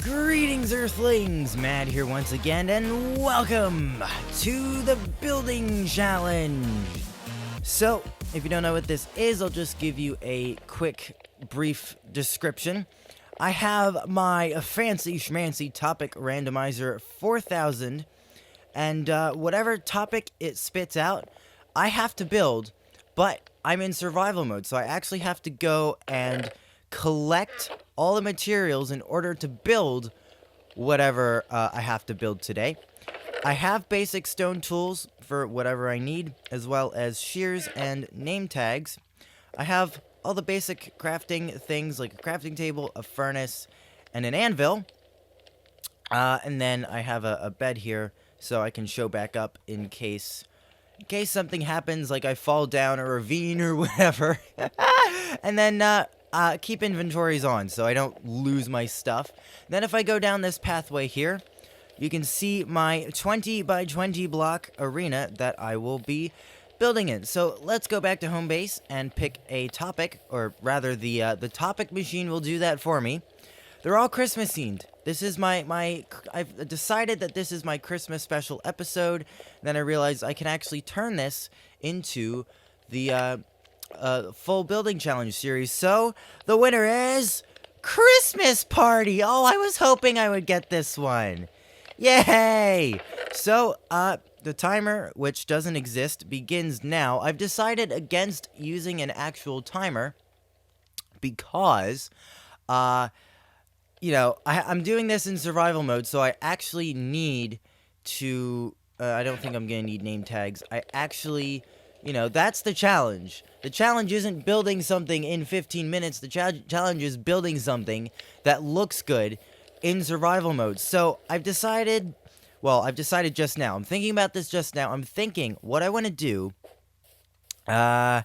Greetings, Earthlings! Matt here once again, and welcome to the Building Challenge! So, if you don't know what this is, I'll just give you a quick, brief description. I have my fancy schmancy topic randomizer 4000, and whatever topic it spits out, I have to build, but I'm in survival mode, so I actually have to go and collect all the materials in order to build whatever I have to build today. I have basic stone tools for whatever I need, as well as shears and name tags. I have all the basic crafting things like a crafting table, a furnace, and an anvil. And then I have a bed here so I can show back up in case something happens, like I fall down a ravine or whatever. And then keep inventories on so I don't lose my stuff. Then if I go down this pathway here, you can see my 20 by 20 block arena that I will be building in. So let's go back to home base and pick a topic, or rather the topic machine will do that for me. They're all Christmas themed. This is I've decided that this is my Christmas special episode. Then I realized I can actually turn this into the full building challenge series. So the winner is Christmas Party. Oh, I was hoping I would get this one. Yay! So the timer, which doesn't exist, begins now. I've decided against using an actual timer because I'm doing this in survival mode, so I actually need to I don't think I'm gonna need name tags. I actually, that's the challenge. The challenge isn't building something in 15 minutes. The challenge is building something that looks good in survival mode. So I've decided just now. I'm thinking about this just now. I'm thinking what I want to do. I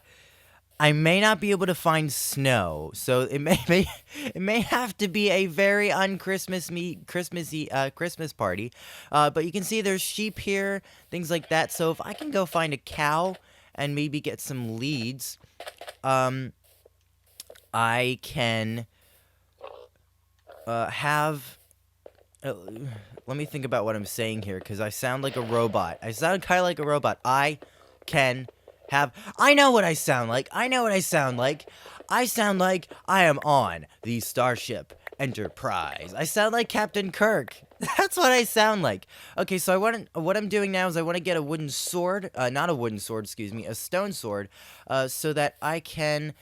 may not be able to find snow, so it may have to be a very Christmassy Christmas party. But you can see there's sheep here, things like that. So if I can go find a cow and maybe get some leads, I can have. Let me think about what I'm saying here, because I sound like a robot. I sound kind of like a robot. I know what I sound like. I sound like I am on the Starship Enterprise. I sound like Captain Kirk. That's what I sound like. Okay, so what I'm doing now is I want to get a wooden sword. Not a wooden sword, excuse me, a stone sword, so that I can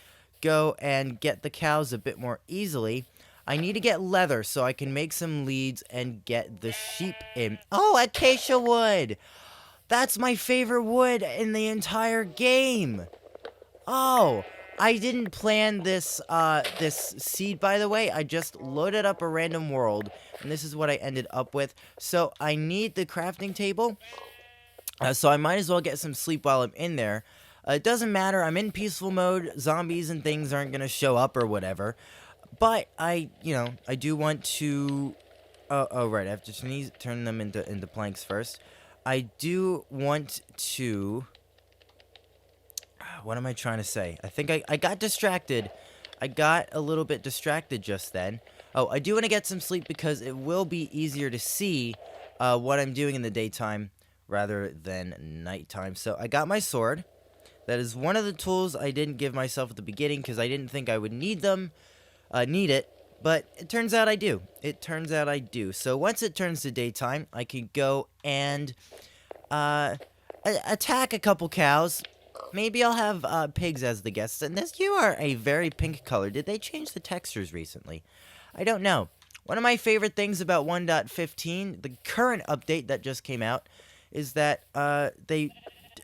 go and get the cows a bit more easily. I need to get leather so I can make some leads and get the sheep in. Oh, acacia wood! That's my favorite wood in the entire game! Oh, I didn't plan this seed, by the way. I just loaded up a random world, and this is what I ended up with. So I need the crafting table, so I might as well get some sleep while I'm in there. It doesn't matter. I'm in peaceful mode. Zombies and things aren't going to show up or whatever. But I do want to. Oh, right. I have to turn them into planks first. I do want to. What am I trying to say? I think I got distracted. I got a little bit distracted just then. Oh, I do want to get some sleep because it will be easier to see what I'm doing in the daytime rather than nighttime. So I got my sword. That is one of the tools I didn't give myself at the beginning because I didn't think I would need it, but it turns out I do. So once it turns to daytime, I can go and attack a couple cows. Maybe I'll have pigs as the guests. And you are a very pink color. Did they change the textures recently? I don't know. One of my favorite things about 1.15, the current update that just came out, is that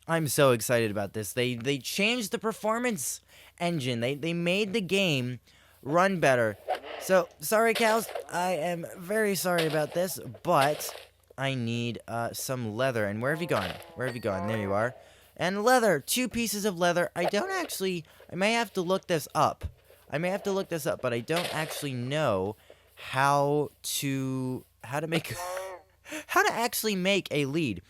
I'm so excited about this. They changed the performance engine. They made the game run better. So, sorry cows, I am very sorry about this, but I need some leather. And where have you gone? There you are. And leather, 2 pieces of leather. I may have to look this up. But I don't actually know how to make how to actually make a lead.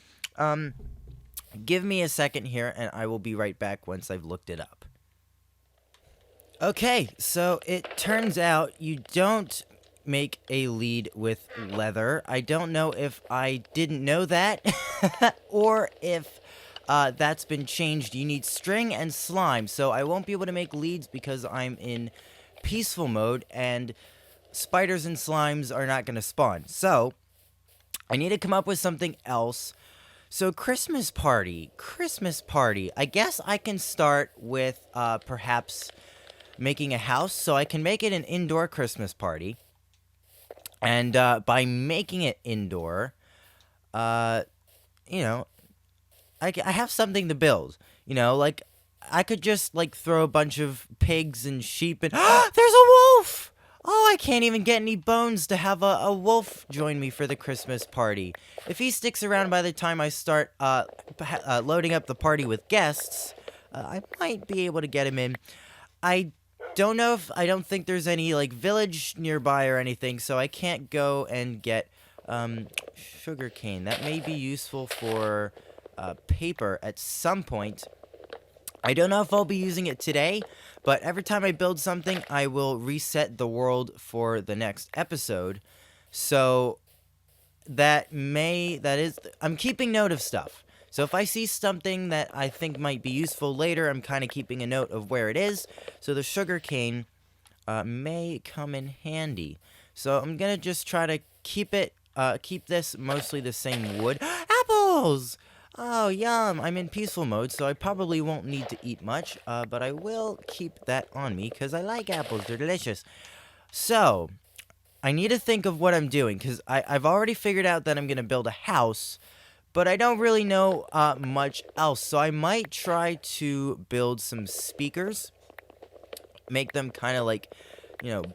Give me a second here and I will be right back once I've looked it up. Okay, so it turns out you don't make a lead with leather. I don't know if I didn't know that or if that's been changed. You need string and slime, so I won't be able to make leads because I'm in peaceful mode and spiders and slimes are not going to spawn. So I need to come up with something else. So Christmas party. I guess I can start with perhaps making a house. So I can make it an indoor Christmas party. And by making it indoor, you know, I have something to build. Like I could just like throw a bunch of pigs and sheep and there's a wolf. Oh, I can't even get any bones to have a wolf join me for the Christmas party. If he sticks around by the time I start loading up the party with guests, I might be able to get him in. I don't think there's any like village nearby or anything, so I can't go and get sugarcane. That may be useful for paper at some point. I don't know if I'll be using it today, but every time I build something, I will reset the world for the next episode. So I'm keeping note of stuff. So if I see something that I think might be useful later, I'm kind of keeping a note of where it is. So the sugarcane may come in handy. So I'm gonna just try to keep this mostly the same wood. Apples! Oh, yum. I'm in peaceful mode, so I probably won't need to eat much, but I will keep that on me, because I like apples. They're delicious. So, I need to think of what I'm doing, because I've already figured out that I'm going to build a house, but I don't really know much else, so I might try to build some speakers, make them kind of like,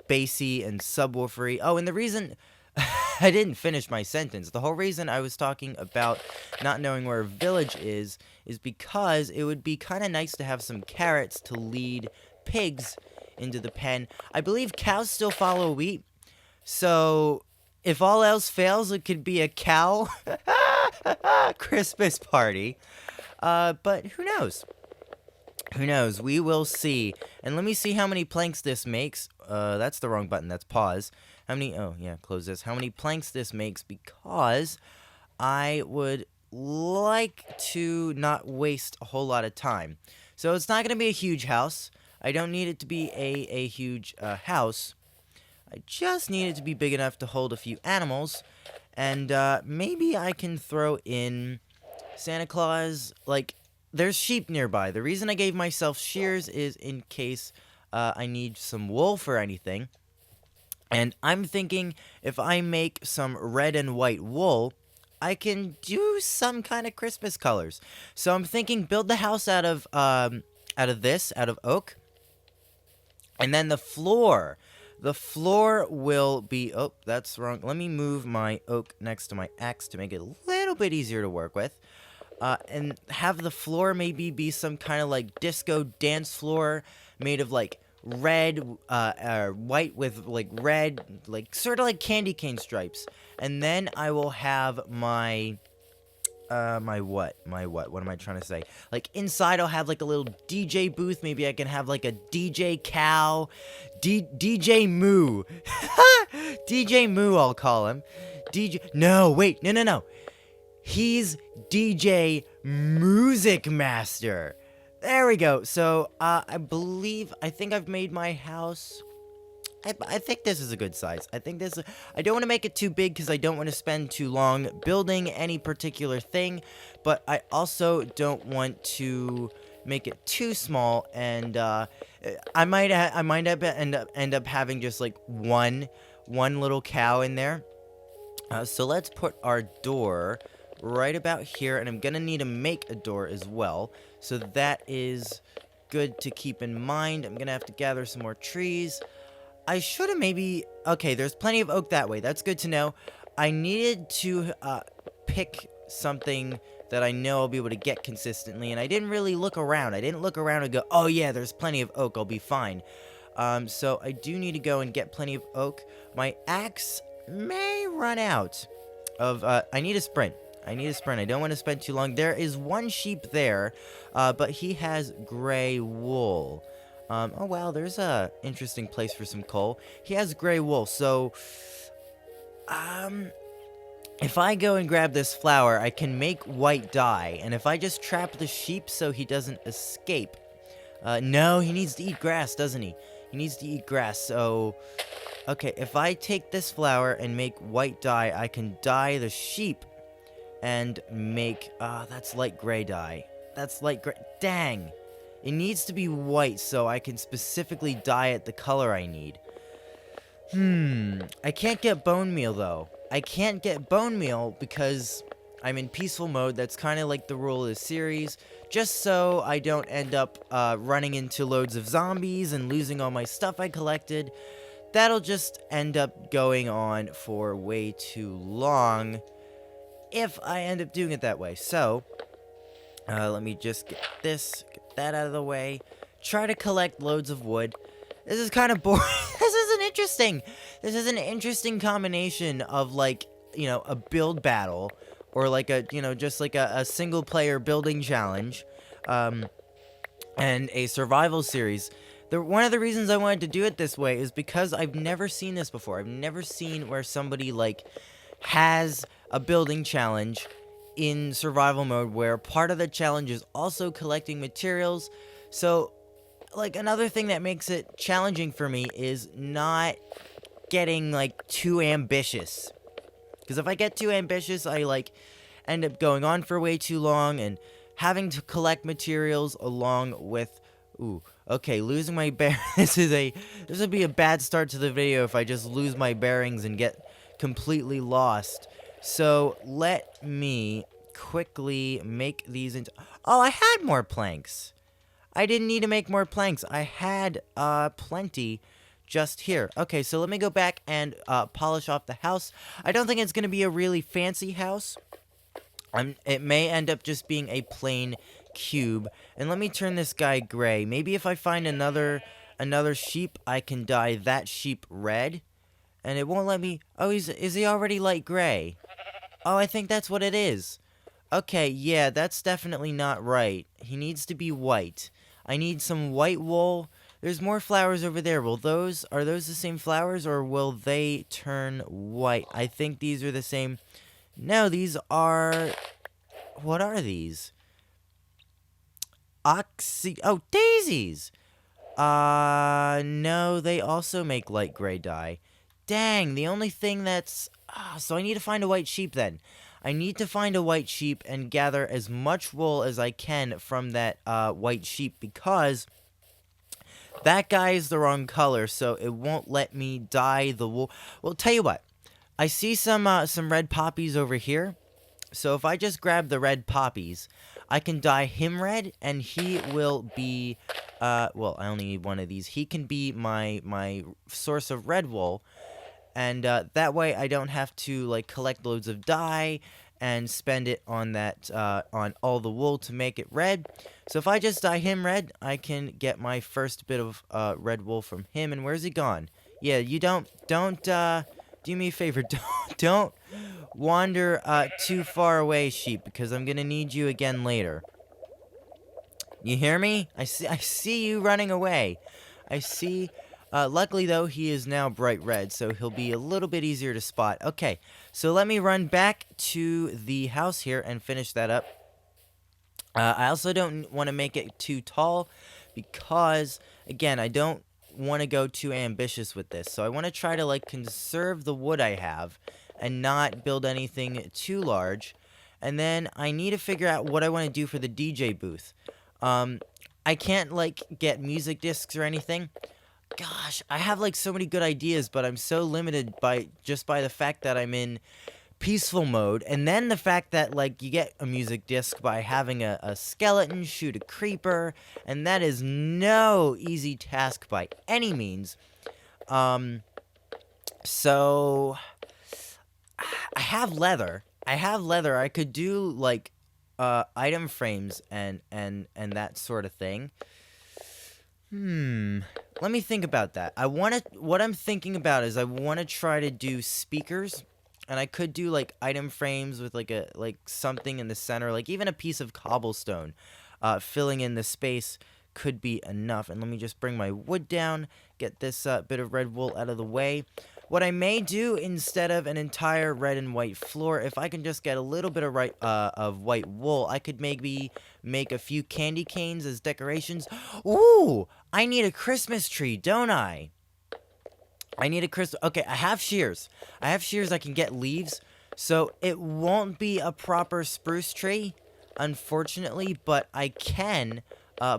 bassy and subwoofery. Oh, and the reason... I didn't finish my sentence. The whole reason I was talking about not knowing where a village is because it would be kind of nice to have some carrots to lead pigs into the pen. I believe cows still follow wheat, so if all else fails, it could be a cow Christmas party. But who knows? Who knows? We will see. And let me see how many planks this makes. That's the wrong button. That's pause. Close this. How many planks this makes, because I would like to not waste a whole lot of time. So it's not going to be a huge house. I don't need it to be a huge house. I just need it to be big enough to hold a few animals. And maybe I can throw in Santa Claus. Like, there's sheep nearby. The reason I gave myself shears is in case I need some wool for anything. And I'm thinking if I make some red and white wool, I can do some kind of Christmas colors. So I'm thinking build the house out of oak. And then the floor will be, oh, that's wrong. Let me move my oak next to my axe to make it a little bit easier to work with. And have the floor maybe be some kind of like disco dance floor made of like red, white with like red, like sort of like candy cane stripes. And then I will have my what am I trying to say? Like inside I'll have like a little DJ booth. Maybe I can have like a DJ cow, DJ Moo. DJ Moo, I'll call him. No. He's DJ Music Master. There we go. So, I think I've made my house. I think this is a good size. I don't want to make it too big because I don't want to spend too long building any particular thing, but I also don't want to make it too small, and I might end up having just like one little cow in there. So let's put our door right about here, and I'm gonna need to make a door as well, so that is good to keep in mind. I'm gonna have to gather some more trees. I should have okay, there's plenty of oak that way. That's good to know. I needed to pick something that I know I'll be able to get consistently, and I didn't really look around. I didn't look around and go, oh yeah, there's plenty of oak, I'll be fine. So I do need to go and get plenty of oak. My axe may run out of, I need a sprint. I don't want to spend too long. There is one sheep there, but he has gray wool. Oh wow, there's a interesting place for some coal. He has gray wool, so um, if I go and grab this flower, I can make white dye, and if I just trap the sheep so he doesn't escape. No, he needs to eat grass, doesn't he? He needs to eat grass, so... Okay, if I take this flower and make white dye, I can dye the sheep and make... that's light gray dye. That's light gray... Dang! It needs to be white so I can specifically dye it the color I need. I can't get bone meal, though. I can't get bone meal because I'm in peaceful mode. That's kind of like the rule of the series. Just so I don't end up running into loads of zombies and losing all my stuff I collected. That'll just end up going on for way too long if I end up doing it that way. So, let me just get that out of the way. Try to collect loads of wood. This is kind of boring. This is an interesting combination of, like, you know, a build battle or like a, you know, just like a single player building challenge, and a survival series. One of the reasons I wanted to do it this way is because I've never seen this before. I've never seen where somebody, like, has a building challenge in survival mode where part of the challenge is also collecting materials. So, like, another thing that makes it challenging for me is not getting, like, too ambitious. Because if I get too ambitious, I, like, end up going on for way too long and having to collect materials along with... Ooh, okay, losing my bear. This would be a bad start to the video if I just lose my bearings and get completely lost. So, let me quickly make these into... Oh, I had more planks. I didn't need to make more planks. I had plenty just here. Okay, so let me go back and polish off the house. I don't think it's going to be a really fancy house. It may end up just being a plain cube. And let me turn this guy gray. Maybe if I find another sheep, I can dye that sheep red. And it won't let me... Oh, is he already light gray? Oh, I think that's what it is. Okay, yeah, that's definitely not right. He needs to be white. I need some white wool. There's more flowers over there. Are those the same flowers, or will they turn white? I think these are the same. No, these are... What are these? Oh, daisies! No, they also make light gray dye. Dang, the only thing that's... so I need to find a white sheep then. I need to find a white sheep and gather as much wool as I can from that white sheep, because that guy is the wrong color, so it won't let me dye the wool. Well, tell you what. I see some red poppies over here. So if I just grab the red poppies, I can dye him red, and he will be... well, I only need one of these. He can be my source of red wool. And that way I don't have to, like, collect loads of dye and spend it on that, on all the wool to make it red. So if I just dye him red, I can get my first bit of red wool from him. And where's he gone? Yeah, you don't do me a favor, don't wander too far away, sheep, because I'm gonna need you again later. You hear me? I see you running away. I see... luckily, though, he is now bright red, so he'll be a little bit easier to spot. Okay, so let me run back to the house here and finish that up. I also don't want to make it too tall because, again, I don't want to go too ambitious with this. So I want to try to, like, conserve the wood I have and not build anything too large. And then I need to figure out what I want to do for the DJ booth. I can't, like, get music discs or anything. Gosh, I have, like, so many good ideas, but I'm so limited by the fact that I'm in peaceful mode, and then the fact that, like, you get a music disc by having a skeleton shoot a creeper, and that is no easy task by any means. So I have leather. I could do, like, item frames and that sort of thing. Let me think about that. What I'm thinking about is I want to try to do speakers, and I could do, like, item frames with, like something in the center, like even a piece of cobblestone, filling in the space, could be enough. And let me just bring my wood down, get this bit of red wool out of the way. What I may do instead of an entire red and white floor, if I can just get a little bit of white wool, I could maybe make a few candy canes as decorations. Ooh, I need a Christmas tree, don't I? I need a Christmas. Okay, I have shears. I can get leaves, so it won't be a proper spruce tree, unfortunately, but I can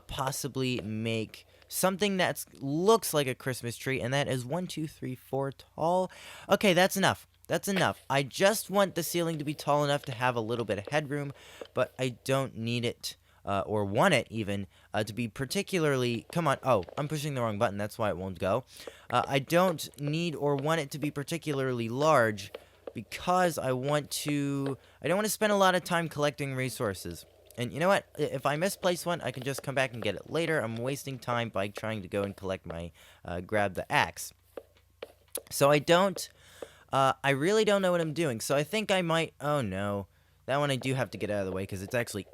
possibly make something that looks like a Christmas tree, and that is 1, 2, 3, 4 tall. Okay, that's enough. That's enough. I just want the ceiling to be tall enough to have a little bit of headroom, but I don't need it, or want it even, to be particularly... Come on. Oh, I'm pushing the wrong button. That's why it won't go. I don't need or want it to be particularly large because I don't want to spend a lot of time collecting resources. And you know what? If I misplace one, I can just come back and get it later. I'm wasting time by trying to go and collect my, grab the axe. So I really don't know what I'm doing. So I think I might, oh no. That one I do have to get out of the way because it's actually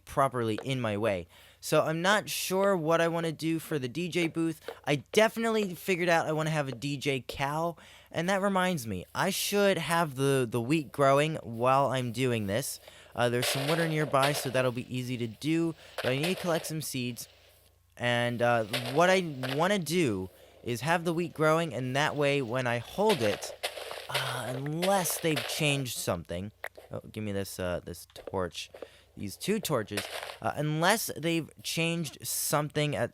properly in my way. So I'm not sure what I want to do for the DJ booth. I definitely figured out I want to have a DJ cow. And that reminds me, I should have the wheat growing while I'm doing this. There's some water nearby, so that'll be easy to do. But I need to collect some seeds. And what I want to do is have the wheat growing, and that way when I hold it, unless they've changed something... Oh, give me this this torch. These 2 torches. Unless they've changed something at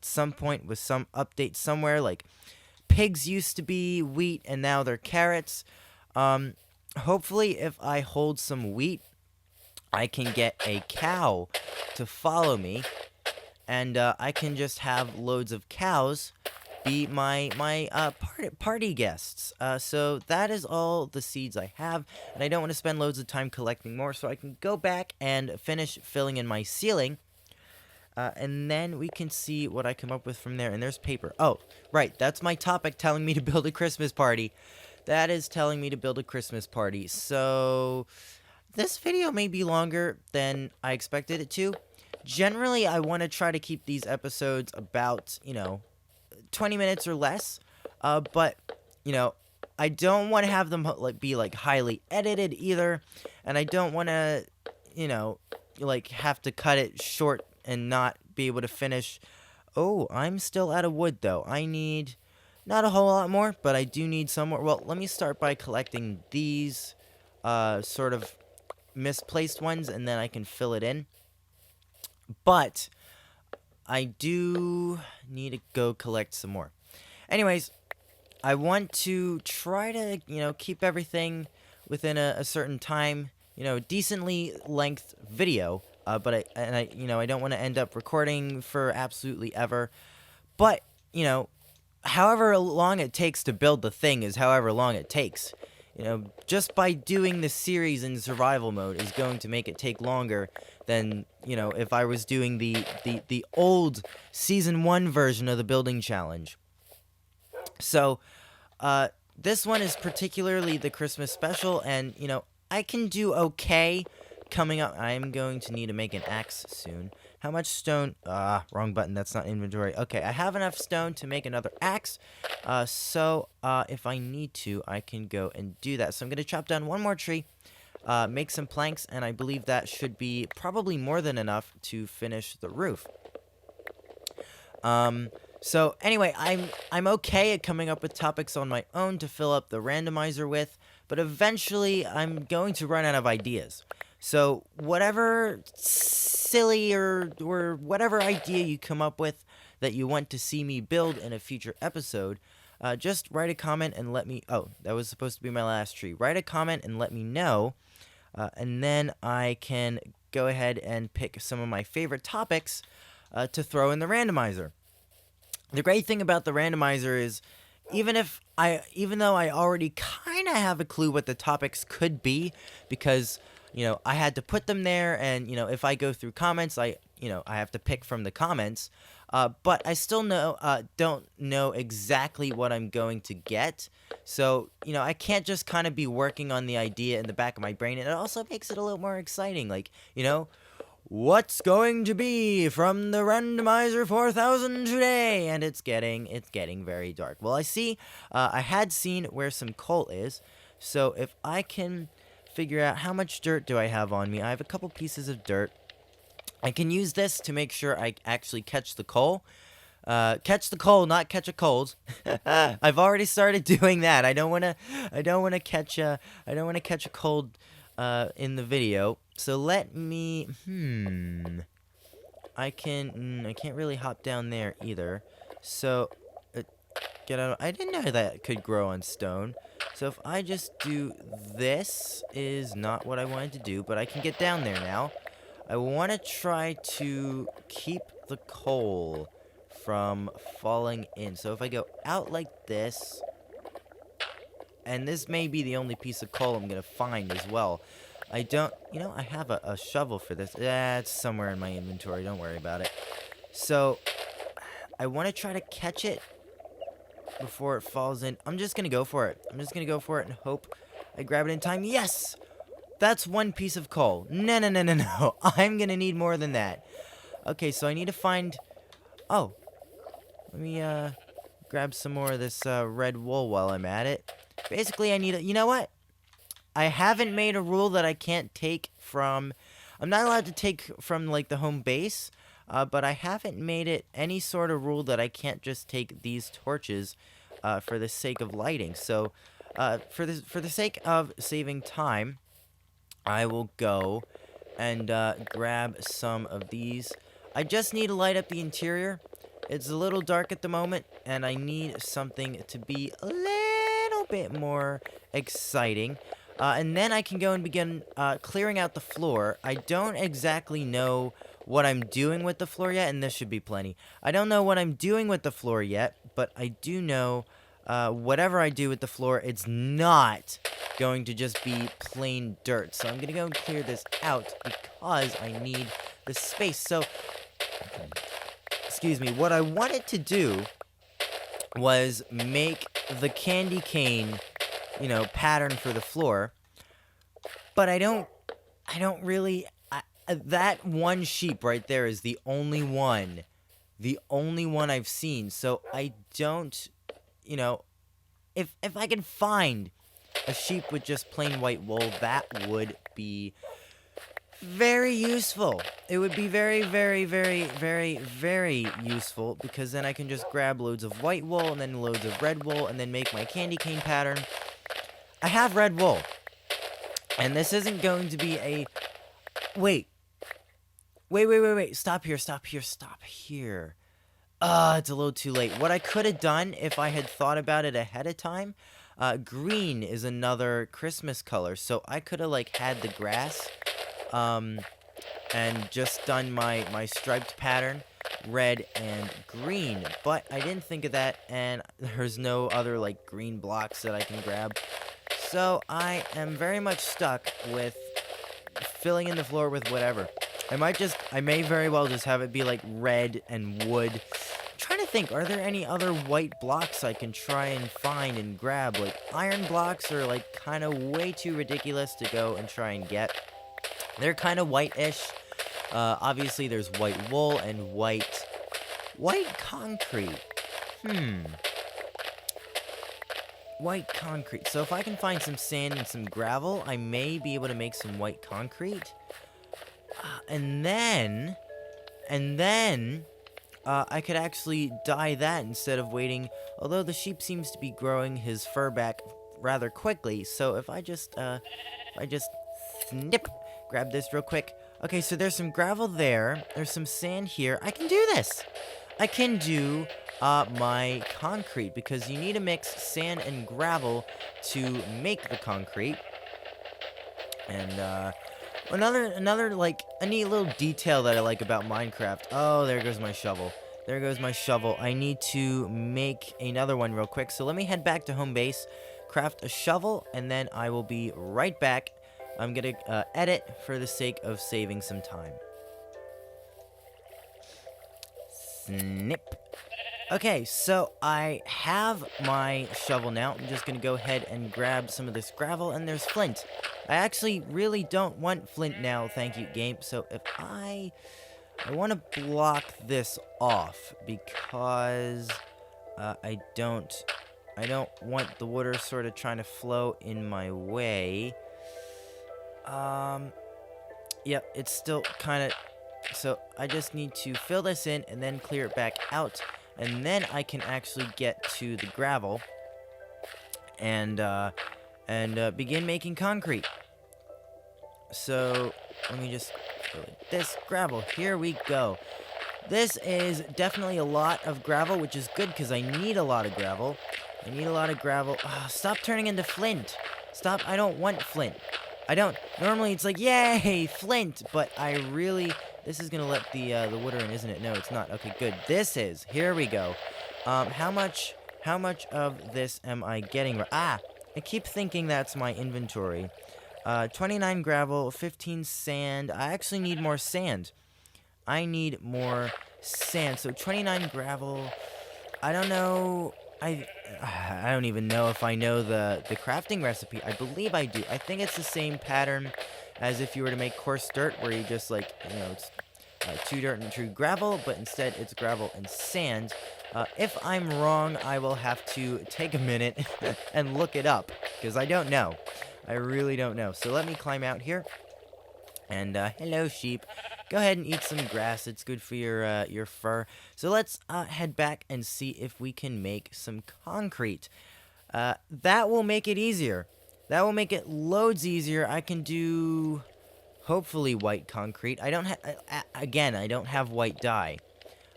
some point with some update somewhere, like pigs used to be wheat and now they're carrots. Hopefully if I hold some wheat, I can get a cow to follow me, and I can just have loads of cows be my party guests. So that is all the seeds I have, and I don't want to spend loads of time collecting more, so I can go back and finish filling in my ceiling, and then we can see what I come up with from there. And there's paper. Oh, right, that's my topic telling me to build a Christmas party. That is telling me to build a Christmas party. So this video may be longer than I expected it to. Generally, I want to try to keep these episodes about, 20 minutes or less, but I don't want to have them be highly edited either, and I don't want to have to cut it short and not be able to finish. Oh, I'm still out of wood though. I need not a whole lot more, but I do need some more. Well, let me start by collecting these sort of misplaced ones, and then I can fill it in. But I do need to go collect some more. Anyways, I want to try to, keep everything within a certain time, decently length video. But I don't want to end up recording for absolutely ever. But, however long it takes to build the thing is however long it takes. Just by doing the series in survival mode is going to make it take longer than, if I was doing the old Season 1 version of the building challenge. So, this one is particularly the Christmas special, and, I can do okay coming up. I'm going to need to make an axe soon. How much stone? Wrong button. That's not inventory. Okay, I have enough stone to make another axe. So if I need to, I can go and do that. So I'm going to chop down one more tree, make some planks, and I believe that should be probably more than enough to finish the roof. So anyway, I'm okay at coming up with topics on my own to fill up the randomizer with, but eventually I'm going to run out of ideas. So whatever silly or whatever idea you come up with that you want to see me build in a future episode, just write a comment and let me... Oh, that was supposed to be my last tree. Write a comment and let me know, and then I can go ahead and pick some of my favorite topics to throw in the randomizer. The great thing about the randomizer is, even though I already kind of have a clue what the topics could be, because I had to put them there, and if I go through comments, I have to pick from the comments, but I still don't know exactly what I'm going to get. So I can't just kind of be working on the idea in the back of my brain, and it also makes it a little more exciting. what's going to be from the randomizer 4000 today? And it's getting very dark. Well, I see, I had seen where some coal is, so if I can figure out how much dirt do I have on me, I have a couple pieces of dirt. I can use this to make sure I actually catch the coal. Catch the coal, not catch a cold. I've already started doing that. I don't wanna catch a cold in the video. So let me I can't really hop down there either. So get out. I didn't know that could grow on stone. So if I just do this, is not what I wanted to do, but I can get down there now. I want to try to keep the coal from falling in. So if I go out like this, and this may be the only piece of coal I'm going to find as well. I don't, I have a shovel for this. It's somewhere in my inventory. Don't worry about it. So I want to try to catch it before it falls in. I'm just going to go for it. I'm just going to go for it and hope I grab it in time. Yes! That's one piece of coal. No. I'm going to need more than that. Okay, so I need to find... Oh. Let me, grab some more of this, red wool while I'm at it. Basically, I need... You know what? I haven't made a rule that I can't take from... I'm not allowed to take from, like, the home base. But I haven't made it any sort of rule that I can't just take these torches, for the sake of lighting. So, for the sake of saving time... I will go and grab some of these. I just need to light up the interior. It's a little dark at the moment, and I need something to be a little bit more exciting. And then I can go and begin clearing out the floor. I don't exactly know what I'm doing with the floor yet, and this should be plenty. I don't know what I'm doing with the floor yet, but I do know whatever I do with the floor, it's not going to just be plain dirt. So I'm going to go and clear this out because I need the space. So, excuse me, what I wanted to do was make the candy cane, pattern for the floor. But I don't really, that one sheep right there is the only one I've seen. So I don't, if I can find a sheep with just plain white wool, that would be very useful. It would be very, very, very, very, very useful, because then I can just grab loads of white wool and then loads of red wool and then make my candy cane pattern. I have red wool. And this isn't going to be a... Wait. Stop here. It's a little too late. What I could have done if I had thought about it ahead of time... green is another Christmas color, so I could have, had the grass, and just done my striped pattern, red and green, but I didn't think of that, and there's no other, green blocks that I can grab, so I am very much stuck with filling in the floor with whatever. I may very well just have it be, red and wood. Trying to think, are there any other white blocks I can try and find and grab? Iron blocks are kind of way too ridiculous to go and try and get. They're kind of white-ish. Obviously there's white wool and white concrete. White concrete. So if I can find some sand and some gravel, I may be able to make some white concrete. And then I could actually dye that instead of waiting, although the sheep seems to be growing his fur back rather quickly, so if I just snip, grab this real quick. Okay, so there's some gravel there, there's some sand here. I can do this! I can do my concrete, because you need to mix sand and gravel to make the concrete. And, Another a neat little detail that I like about Minecraft. Oh, there goes my shovel. I need to make another one real quick. So let me head back to home base, craft a shovel, and then I will be right back. I'm going to edit for the sake of saving some time. Snip. Okay, so I have my shovel now. I'm just gonna go ahead and grab some of this gravel, and there's flint. I actually really don't want flint now, thank you, game. So if I want to block this off because I don't want the water sort of trying to flow in my way. Yep, it's still kind of, so I just need to fill this in and then clear it back out, and then I can actually get to the gravel and begin making concrete. So let me just fill this gravel. Here we go. This is definitely a lot of gravel, which is good because I need a lot of gravel. I need a lot of gravel. Oh, stop turning into flint. Stop. I don't want flint. I don't. Normally it's like, yay, flint. But I really... This is going to let the water in, isn't it? No, it's not. Okay, good. This is. Here we go. How much of this am I getting? Ah! I keep thinking that's my inventory. 29 gravel, 15 sand. I actually need more sand. I need more sand. So 29 gravel. I don't know. I don't even know if I know the crafting recipe. I believe I do. I think it's the same pattern as if you were to make coarse dirt, where you just like, you know, it's 2 dirt and 2 gravel, but instead it's gravel and sand. If I'm wrong, I will have to take a minute and look it up, because I don't know. I really don't know. So let me climb out here. And hello, sheep. Go ahead and eat some grass. It's good for your fur. So let's head back and see if we can make some concrete. That will make it easier. That will make it loads easier. I can do, hopefully, white concrete. I don't have, again, I don't have white dye.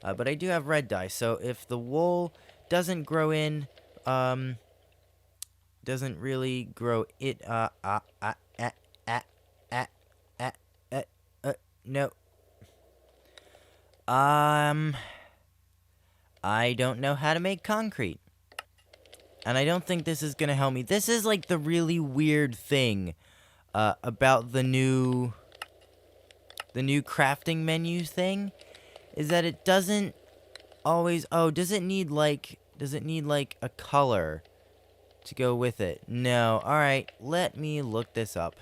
But I do have red dye. So if the wool doesn't grow in, doesn't really grow it, no. I don't know how to make concrete. And I don't think this is gonna help me. This is like the really weird thing about the new crafting menu thing, is that it doesn't always, oh, does it need like a color to go with it? No. Alright, let me look this up.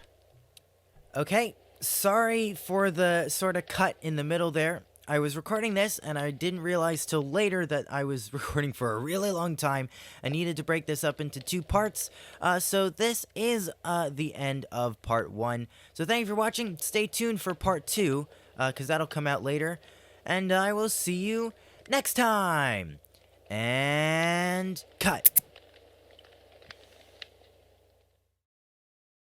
Okay, sorry for the sort of cut in the middle there. I was recording this, and I didn't realize till later that I was recording for a really long time. I needed to break this up into 2 parts. So this is the end of part 1. So thank you for watching. Stay tuned for part 2, because that'll come out later. And I will see you next time. And cut.